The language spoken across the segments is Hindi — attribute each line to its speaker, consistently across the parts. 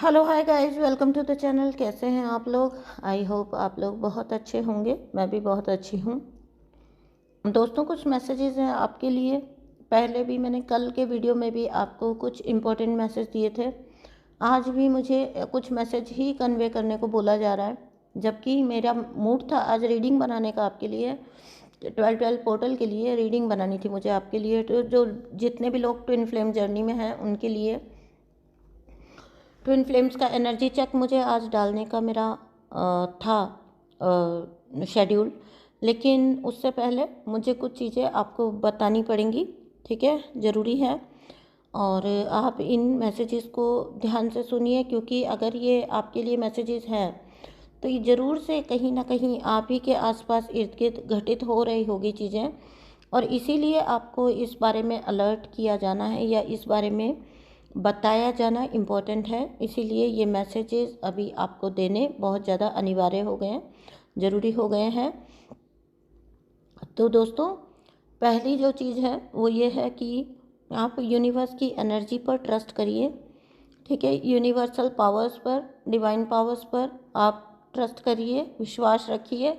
Speaker 1: Hello hi guys, welcome to the channel. कैसे हैं आप लोग? आई होप आप लोग बहुत अच्छे होंगे। मैं भी बहुत अच्छी हूँ। दोस्तों, कुछ मैसेजेस हैं आपके लिए। पहले भी मैंने कल के वीडियो में भी आपको कुछ इम्पोर्टेंट मैसेज दिए थे। आज भी मुझे कुछ मैसेज ही कन्वे करने को बोला जा रहा है, जबकि मेरा मूड था आज रीडिंग बनाने का आपके लिए। 12 पोर्टल के लिए रीडिंग बनानी थी मुझे आपके लिए, तो जो जितने भी लोग ट्विन फ्लेम जर्नी में हैं उनके लिए ट्विन फ्लेम्स का एनर्जी चेक मुझे आज डालने का मेरा था शेड्यूल। लेकिन उससे पहले मुझे कुछ चीज़ें आपको बतानी पड़ेंगी, ठीक है? ज़रूरी है। और आप इन मैसेजेस को ध्यान से सुनिए, क्योंकि अगर ये आपके लिए मैसेजेस हैं तो ये ज़रूर से कहीं ना कहीं आप ही के आसपास इर्द गिर्द घटित हो रही होगी चीज़ें, और इसीलिए आपको इस बारे में अलर्ट किया जाना है या इस बारे में बताया जाना इम्पोर्टेंट है। इसीलिए ये मैसेजेस अभी आपको देने बहुत ज़्यादा अनिवार्य हो गए हैं, ज़रूरी हो गए हैं। तो दोस्तों, पहली जो चीज़ है वो ये है कि आप यूनिवर्स की एनर्जी पर ट्रस्ट करिए, ठीक है? यूनिवर्सल पावर्स पर, डिवाइन पावर्स पर आप ट्रस्ट करिए, विश्वास रखिए।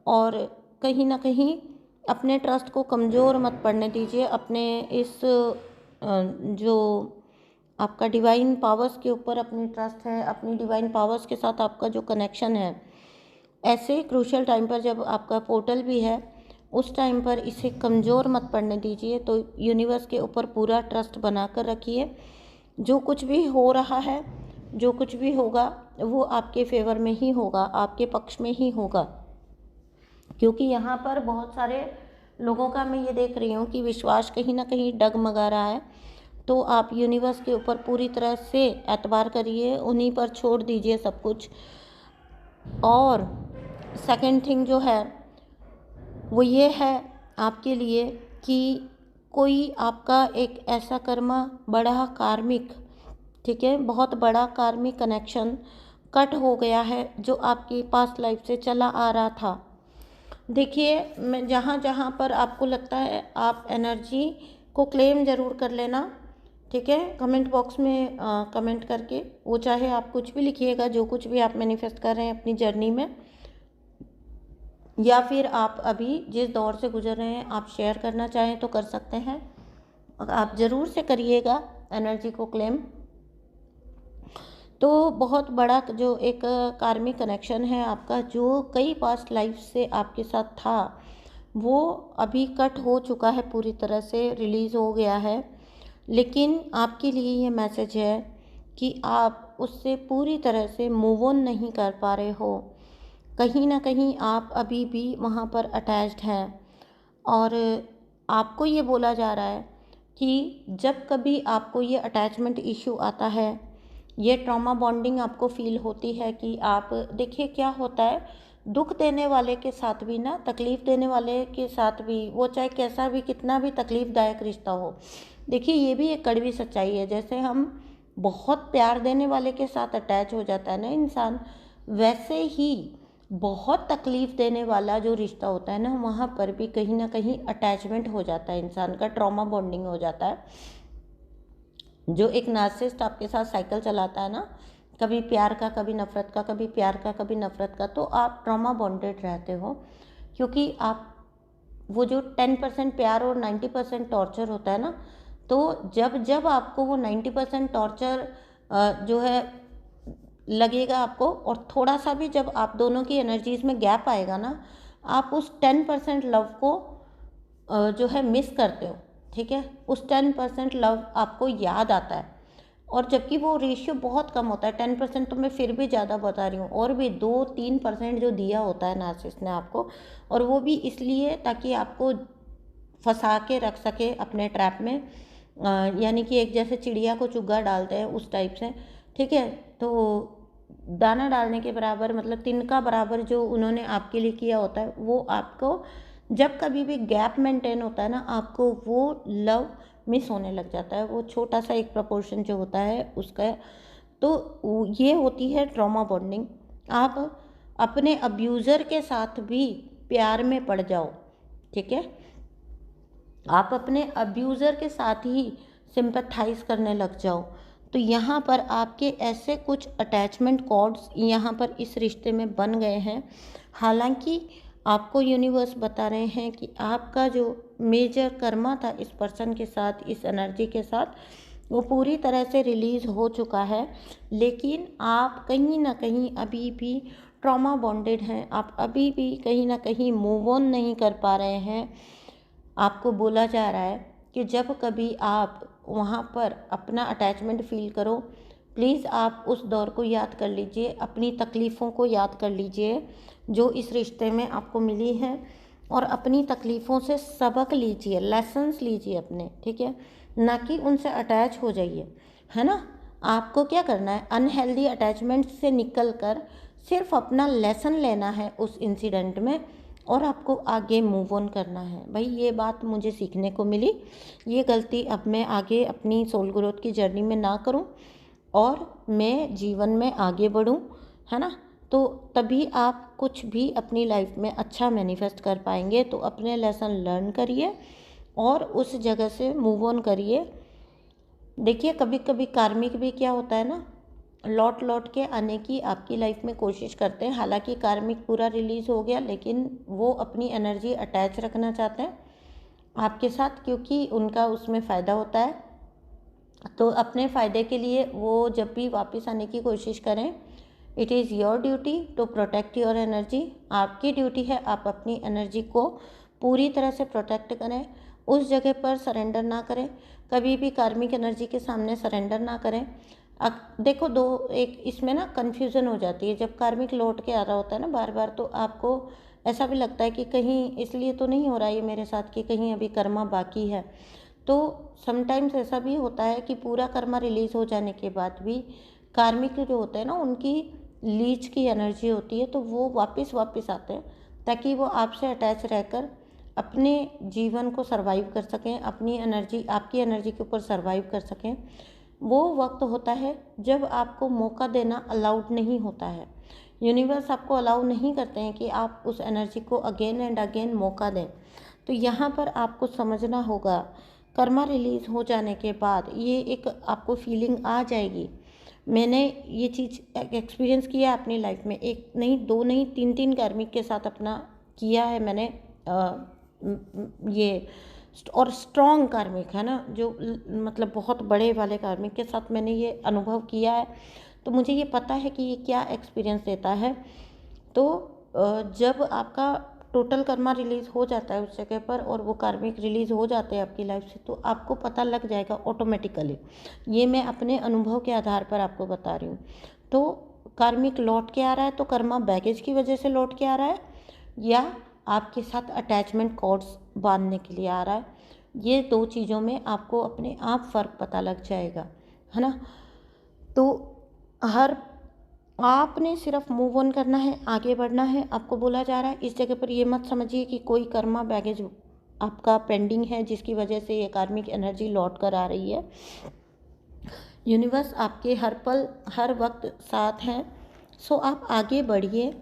Speaker 1: और कहीं ना कहीं अपने ट्रस्ट को कमज़ोर मत पड़ने दीजिए। अपने इस जो आपका डिवाइन पावर्स के ऊपर अपनी ट्रस्ट है, अपनी डिवाइन पावर्स के साथ आपका जो कनेक्शन है, ऐसे क्रूशियल टाइम पर जब आपका पोर्टल भी है, उस टाइम पर इसे कमज़ोर मत पड़ने दीजिए। तो यूनिवर्स के ऊपर पूरा ट्रस्ट बनाकर रखिए। जो कुछ भी हो रहा है, जो कुछ भी होगा, वो आपके फेवर में ही होगा, आपके पक्ष में ही होगा। क्योंकि यहाँ पर बहुत सारे लोगों का मैं ये देख रही हूँ कि विश्वास कहीं ना कहीं डगमगा रहा है। तो आप यूनिवर्स के ऊपर पूरी तरह से एतबार करिए, उन्हीं पर छोड़ दीजिए सब कुछ। और सेकंड थिंग जो है वो ये है आपके लिए कि कोई आपका एक ऐसा कर्मा, बड़ा कार्मिक, ठीक है, बहुत बड़ा कार्मिक कनेक्शन कट हो गया है जो आपकी पास्ट लाइफ से चला आ रहा था। देखिए, मैं जहाँ जहाँ पर आपको लगता है आप एनर्जी को क्लेम ज़रूर कर लेना, ठीक है? कमेंट बॉक्स में कमेंट करके, वो चाहे आप कुछ भी लिखिएगा, जो कुछ भी आप मैनिफेस्ट कर रहे हैं अपनी जर्नी में, या फिर आप अभी जिस दौर से गुजर रहे हैं आप शेयर करना चाहें तो कर सकते हैं। आप ज़रूर से करिएगा एनर्जी को क्लेम। तो बहुत बड़ा जो एक कार्मिक कनेक्शन है आपका, जो कई पास्ट लाइफ से आपके साथ था, वो अभी कट हो चुका है, पूरी तरह से रिलीज़ हो गया है। लेकिन आपके लिए ये मैसेज है कि आप उससे पूरी तरह से मूव ऑन नहीं कर पा रहे हो। कहीं ना कहीं आप अभी भी वहाँ पर अटैच्ड हैं। और आपको ये बोला जा रहा है कि जब कभी आपको ये अटैचमेंट इशू आता है, ये ट्रॉमा बॉन्डिंग आपको फील होती है कि आप, देखिए क्या होता है, दुख देने वाले के साथ भी ना, तकलीफ़ देने वाले के साथ भी, वो चाहे कैसा भी, कितना भी तकलीफ़दायक रिश्ता हो, देखिए ये भी एक कड़वी सच्चाई है। जैसे हम बहुत प्यार देने वाले के साथ अटैच हो जाता है ना इंसान, वैसे ही बहुत तकलीफ़ देने वाला जो रिश्ता होता है ना, वहाँ पर भी कहीं ना कहीं अटैचमेंट हो जाता है, इंसान का ट्रॉमा बॉन्डिंग हो जाता है। जो एक नार्सिसिस्ट आपके साथ साइकिल चलाता है ना, कभी प्यार का, कभी नफ़रत का, कभी प्यार का, कभी नफ़रत का, तो आप ट्रॉमा बॉन्डेड रहते हो। क्योंकि आप, वो जो 10% प्यार और 90% टॉर्चर होता है ना, तो जब जब आपको वो 90% टॉर्चर जो है लगेगा आपको, और थोड़ा सा भी जब आप दोनों की एनर्जीज़ में गैप आएगा ना, आप उस 10% लव को जो है मिस करते हो, ठीक है? उस 10% लव आपको याद आता है। और जबकि वो रेशियो बहुत कम होता है, 10% तो मैं फिर भी ज़्यादा बता रही हूँ, और भी 2-3% जो दिया होता है नार्सिसिस्ट ने आपको, और वो भी इसलिए ताकि आपको फंसा के रख सके अपने ट्रैप में। यानी कि एक जैसे चिड़िया को चुग्गा डालते हैं उस टाइप से, ठीक है? तो दाना डालने के बराबर, मतलब तिनका बराबर जो उन्होंने आपके लिए किया होता है, वो आपको जब कभी भी गैप मेंटेन होता है ना, आपको वो लव मिस होने लग जाता है, वो छोटा सा एक प्रपोर्शन जो होता है उसका। तो ये होती है ट्रॉमा बॉन्डिंग। आप अपने अब्यूज़र के साथ भी प्यार में पड़ जाओ, ठीक है? आप अपने अब्यूज़र के साथ ही सिंपैथाइज करने लग जाओ, तो यहाँ पर आपके ऐसे कुछ अटैचमेंट कॉर्ड्स यहाँ पर इस रिश्ते में बन गए हैं। हालांकि आपको यूनिवर्स बता रहे हैं कि आपका जो मेजर कर्मा था इस पर्सन के साथ, इस एनर्जी के साथ, वो पूरी तरह से रिलीज़ हो चुका है, लेकिन आप कहीं ना कहीं अभी भी ट्रॉमा बॉन्डेड हैं। आप अभी भी कहीं ना कहीं मूव ऑन नहीं कर पा रहे हैं। आपको बोला जा रहा है कि जब कभी आप वहाँ पर अपना अटैचमेंट फील करो, प्लीज़ आप उस दौर को याद कर लीजिए, अपनी तकलीफ़ों को याद कर लीजिए जो इस रिश्ते में आपको मिली हैं, और अपनी तकलीफ़ों से सबक लीजिए, लेसन्स लीजिए अपने, ठीक है, ना कि उनसे अटैच हो जाइए, है ना। आपको क्या करना है, अनहेल्दी अटैचमेंट से निकल कर सिर्फ अपना लेसन लेना है उस इंसिडेंट में, और आपको आगे मूव ऑन करना है। भाई ये बात मुझे सीखने को मिली, ये गलती अब मैं आगे अपनी सोल ग्रोथ की जर्नी में ना करूं और मैं जीवन में आगे बढ़ूं, है ना। तो तभी आप कुछ भी अपनी लाइफ में अच्छा मैनिफेस्ट कर पाएंगे। तो अपने लेसन लर्न करिए और उस जगह से मूव ऑन करिए। देखिए कभी कभी कार्मिक भी क्या होता है ना, लौट लौट के आने की आपकी लाइफ में कोशिश करते हैं। हालांकि कार्मिक पूरा रिलीज़ हो गया, लेकिन वो अपनी एनर्जी अटैच रखना चाहते हैं आपके साथ, क्योंकि उनका उसमें फ़ायदा होता है। तो अपने फ़ायदे के लिए वो जब भी वापस आने की कोशिश करें, it is your duty to protect your energy. आपकी ड्यूटी है आप अपनी एनर्जी को पूरी तरह से प्रोटेक्ट करें, उस जगह पर सरेंडर ना करें, कभी भी कार्मिक एनर्जी के सामने सरेंडर ना करें। देखो दो एक इसमें ना कन्फ्यूज़न हो जाती है, जब कार्मिक लौट के आ रहा होता है ना बार बार, तो आपको ऐसा भी लगता है कि कहीं इसलिए तो नहीं हो रहा है ये मेरे साथ कि कहीं अभी कर्मा बाकी है। तो समटाइम्स ऐसा भी होता है कि पूरा कर्मा रिलीज़ हो जाने के बाद भी कार्मिक जो होते हैं ना, उनकी लीच की एनर्जी होती है, तो वो वापस आते हैं ताकि वो आपसे अटैच रहकर अपने जीवन को सरवाइव कर सकें, अपनी एनर्जी आपकी एनर्जी के ऊपर सरवाइव कर सकें। वो वक्त होता है जब आपको मौका देना अलाउड नहीं होता है। यूनिवर्स आपको अलाउ नहीं करते हैं कि आप उस एनर्जी को अगेन एंड अगेन मौका दें। तो यहाँ पर आपको समझना होगा, कर्मा रिलीज़ हो जाने के बाद ये एक आपको फीलिंग आ जाएगी। मैंने ये चीज़ एक्सपीरियंस किया अपनी लाइफ में, एक नहीं दो नहीं तीन तीन कार्मिक के साथ अपना किया है मैंने। ये और स्ट्रॉन्ग कार्मिक है ना, जो मतलब बहुत बड़े वाले कार्मिक के साथ मैंने ये अनुभव किया है, तो मुझे ये पता है कि ये क्या एक्सपीरियंस देता है। तो जब आपका टोटल कर्मा रिलीज़ हो जाता है उस जगह पर और वो कार्मिक रिलीज़ हो जाते हैं आपकी लाइफ से, तो आपको पता लग जाएगा ऑटोमेटिकली। ये मैं अपने अनुभव के आधार पर आपको बता रही हूँ। तो कार्मिक लौट के आ रहा है तो कर्मा बैगेज की वजह से लौट के आ रहा है, या आपके साथ अटैचमेंट कॉर्ड्स बांधने के लिए आ रहा है। ये दो चीज़ों में आपको अपने आप फ़र्क पता लग जाएगा, है ना। तो हर आपने सिर्फ मूव ऑन करना है, आगे बढ़ना है। आपको बोला जा रहा है इस जगह पर ये मत समझिए कि कोई कर्मा बैगेज आपका पेंडिंग है जिसकी वजह से ये कार्मिक एनर्जी लौट कर आ रही है। यूनिवर्स आपके हर पल हर वक्त साथ हैं। सो आप आगे बढ़िए,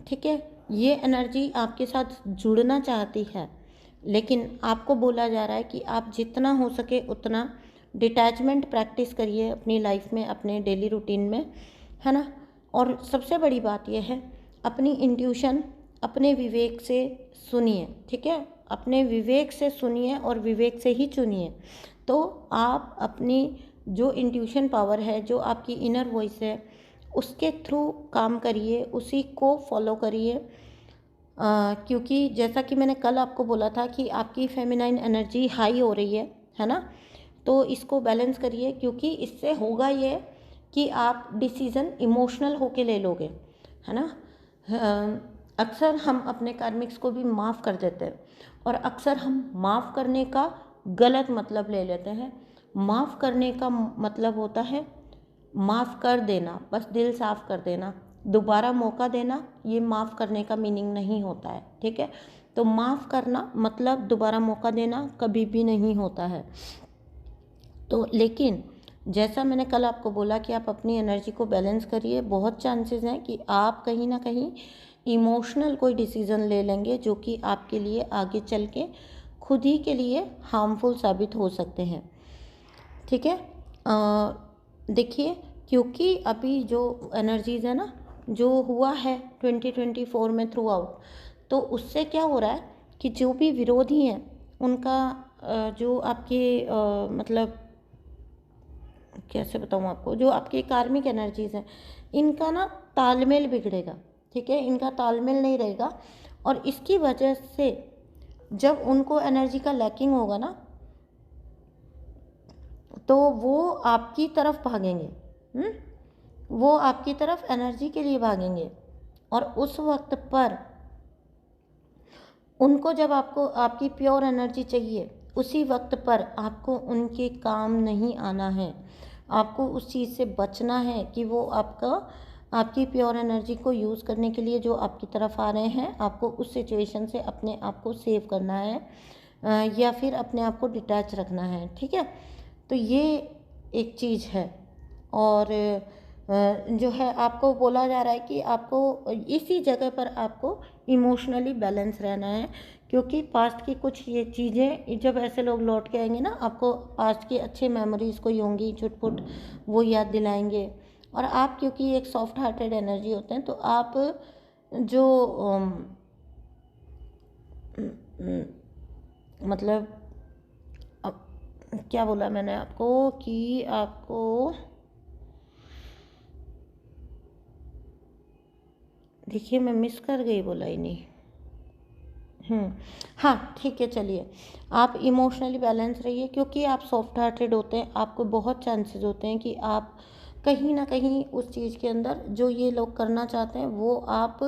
Speaker 1: ठीक है। ये एनर्जी आपके साथ जुड़ना चाहती है, लेकिन आपको बोला जा रहा है कि आप जितना हो सके उतना डिटैचमेंट प्रैक्टिस करिए अपनी लाइफ में, अपने डेली रूटीन में, है ना। और सबसे बड़ी बात यह है, अपनी इंट्यूशन अपने विवेक से सुनिए, ठीक है। अपने विवेक से सुनिए और विवेक से ही चुनिए। तो आप अपनी जो इंट्यूशन पावर है, जो आपकी इनर वॉइस है, उसके थ्रू काम करिए, उसी को फॉलो करिए। क्योंकि जैसा कि मैंने कल आपको बोला था कि आपकी फेमिनाइन एनर्जी हाई हो रही है ना। तो इसको बैलेंस करिए, क्योंकि इससे होगा ये कि आप डिसीज़न इमोशनल होके ले लोगे, है ना। अक्सर हम अपने कार्मिक्स को भी माफ़ कर देते हैं, और अक्सर हम माफ़ करने का गलत मतलब ले लेते हैं। माफ़ करने का मतलब होता है माफ़ कर देना, बस दिल साफ़ कर देना, दोबारा मौका देना, ये माफ़ करने का मीनिंग नहीं होता है, ठीक है। तो माफ़ करना मतलब दोबारा मौका देना कभी भी नहीं होता है। तो लेकिन जैसा मैंने कल आपको बोला कि आप अपनी एनर्जी को बैलेंस करिए, बहुत चांसेस हैं कि आप कहीं ना कहीं इमोशनल कोई डिसीज़न ले लेंगे जो कि आपके लिए आगे चल के खुद ही के लिए हार्मफुल साबित हो सकते हैं, ठीक है। देखिए, क्योंकि अभी जो एनर्जीज़ है ना, जो हुआ है 2024 में थ्रू आउट, तो उससे क्या हो रहा है कि जो भी विरोधी हैं उनका जो आपके मतलब कैसे बताऊँ आपको, जो आपके कार्मिक एनर्जीज़ हैं इनका ना तालमेल बिगड़ेगा। ठीक है, इनका तालमेल नहीं रहेगा और इसकी वजह से जब उनको एनर्जी का लैकिंग होगा ना, तो वो आपकी तरफ भागेंगे। वो आपकी तरफ एनर्जी के लिए भागेंगे और उस वक्त पर उनको जब आपको आपकी प्योर एनर्जी चाहिए, उसी वक्त पर आपको उनके काम नहीं आना है। आपको उस चीज़ से बचना है कि वो आपकी प्योर एनर्जी को यूज़ करने के लिए जो आपकी तरफ आ रहे हैं, आपको उस सिचुएशन से अपने आप को सेव करना है या फिर अपने आप को डिटैच रखना है। ठीक है, तो ये एक चीज़ है। और जो है आपको बोला जा रहा है कि आपको इसी जगह पर आपको इमोशनली बैलेंस रहना है, क्योंकि पास्ट की कुछ ये चीज़ें जब ऐसे लोग लौट के आएंगे ना, आपको पास्ट की अच्छे मेमोरीज कोई होंगी छुटपुट, वो याद दिलाएंगे। और आप क्योंकि एक सॉफ्ट हार्टेड एनर्जी होते हैं, तो आप जो मतलब अब क्या बोला मैंने आपको कि आपको देखिए, मैं मिस कर गई, बोला ही नहीं। हाँ ठीक है, चलिए, आप इमोशनली बैलेंस रहिए, क्योंकि आप सॉफ्ट हार्टेड होते हैं, आपको बहुत चांसेस होते हैं कि आप कहीं ना कहीं उस चीज़ के अंदर जो ये लोग करना चाहते हैं वो आप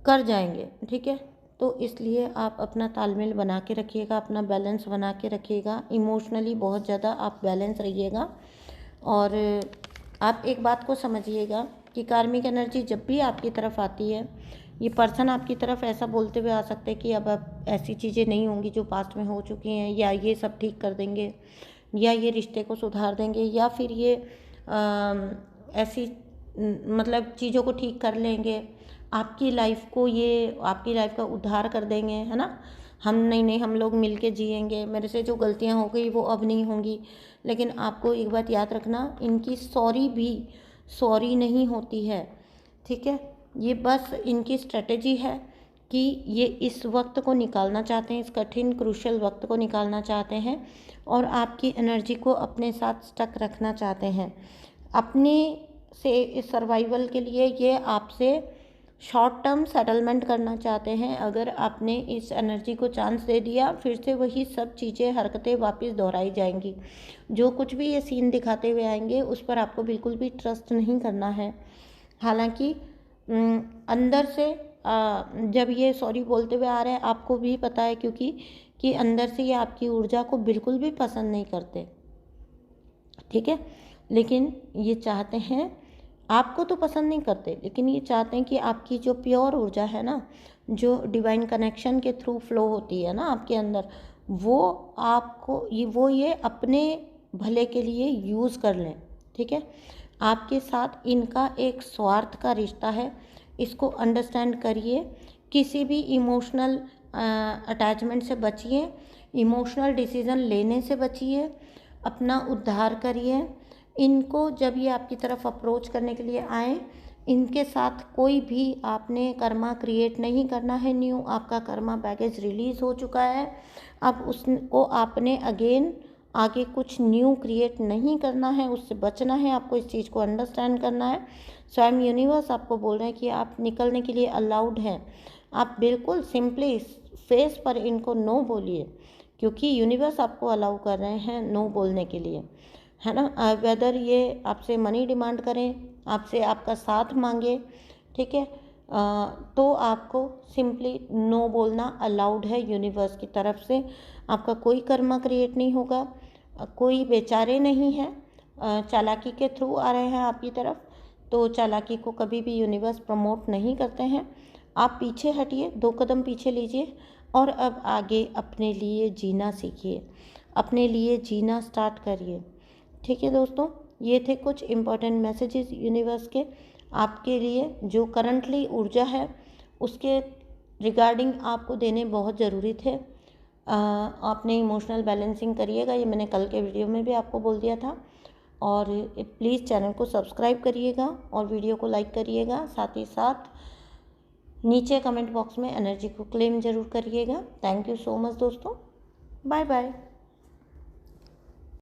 Speaker 1: कर जाएंगे। ठीक है, तो इसलिए आप अपना तालमेल बना के रखिएगा, अपना बैलेंस बना के रखिएगा, इमोशनली बहुत ज़्यादा आप बैलेंस रहिएगा। और आप एक बात को समझिएगा कि कार्मिक एनर्जी जब भी आपकी तरफ आती है, ये पर्सन आपकी तरफ ऐसा बोलते हुए आ सकते हैं कि अब ऐसी चीज़ें नहीं होंगी जो पास्ट में हो चुकी हैं, या ये सब ठीक कर देंगे, या ये रिश्ते को सुधार देंगे, या फिर ये ऐसी मतलब चीज़ों को ठीक कर लेंगे, आपकी लाइफ को ये आपकी लाइफ का उद्धार कर देंगे, है ना। हम नहीं, हम लोग मिल के जिएंगे, मेरे से जो गलतियाँ हो गई वो अब नहीं होंगी। लेकिन आपको एक बात याद रखना, इनकी सॉरी भी सॉरी नहीं होती है। ठीक है, ये बस इनकी स्ट्रेटजी है कि ये इस वक्त को निकालना चाहते हैं, इस कठिन क्रूशल वक्त को निकालना चाहते हैं और आपकी एनर्जी को अपने साथ स्टक रखना चाहते हैं। अपने से इस सर्वाइवल के लिए ये आपसे शॉर्ट टर्म सेटलमेंट करना चाहते हैं। अगर आपने इस एनर्जी को चांस दे दिया, फिर से वही सब चीज़ें हरकतें वापस दोहराई जाएंगी। जो कुछ भी ये सीन दिखाते हुए आएंगे उस पर आपको बिल्कुल भी ट्रस्ट नहीं करना है। हालांकि अंदर से जब ये सॉरी बोलते हुए आ रहे हैं, आपको भी पता है, क्योंकि कि अंदर से ये आपकी ऊर्जा को बिल्कुल भी पसंद नहीं करते। ठीक है, लेकिन ये चाहते हैं, आपको तो पसंद नहीं करते, लेकिन ये चाहते हैं कि आपकी जो प्योर ऊर्जा है ना, जो डिवाइन कनेक्शन के थ्रू फ्लो होती है ना आपके अंदर, वो आपको ये अपने भले के लिए यूज़ कर लें। ठीक है, आपके साथ इनका एक स्वार्थ का रिश्ता है, इसको अंडरस्टैंड करिए। किसी भी इमोशनल अटैचमेंट से बचिए, इमोशनल डिसीज़न लेने से बचिए, अपना उद्धार करिए। इनको जब ये आपकी तरफ अप्रोच करने के लिए आए, इनके साथ कोई भी आपने कर्मा क्रिएट नहीं करना है न्यू। आपका कर्मा बैगेज रिलीज़ हो चुका है, अब उसको आपने अगेन आगे कुछ न्यू क्रिएट नहीं करना है, उससे बचना है। आपको इस चीज़ को अंडरस्टैंड करना है। स्वयं यूनिवर्स आपको बोल रहे हैं कि आप निकलने के लिए अलाउड हैं। आप बिल्कुल सिंपली फेस पर इनको नो बोलिए, क्योंकि यूनिवर्स आपको अलाउ कर रहे हैं नो बोलने के लिए, है ना। वेदर ये आपसे मनी डिमांड करें, आपसे आपका साथ मांगे, ठीक है, तो आपको सिंपली नो बोलना अलाउड है यूनिवर्स की तरफ से। आपका कोई कर्मा क्रिएट नहीं होगा, कोई बेचारे नहीं हैं, चालाकी के थ्रू आ रहे हैं आपकी तरफ, तो चालाकी को कभी भी यूनिवर्स प्रमोट नहीं करते हैं। आप पीछे हटिए, 2 कदम पीछे लीजिए और अब आगे अपने लिए जीना सीखिए, अपने लिए जीना स्टार्ट करिए। ठीक है दोस्तों, ये थे कुछ इम्पोर्टेंट मैसेजेस यूनिवर्स के आपके लिए, जो करंटली ऊर्जा है उसके रिगार्डिंग आपको देने बहुत ज़रूरी थे। आपने इमोशनल बैलेंसिंग करिएगा, ये मैंने कल के वीडियो में भी आपको बोल दिया था। और प्लीज़ चैनल को सब्सक्राइब करिएगा और वीडियो को लाइक करिएगा। साथ ही साथ नीचे कमेंट बॉक्स में एनर्जी को क्लेम ज़रूर करिएगा। थैंक यू सो मच दोस्तों। Bye bye.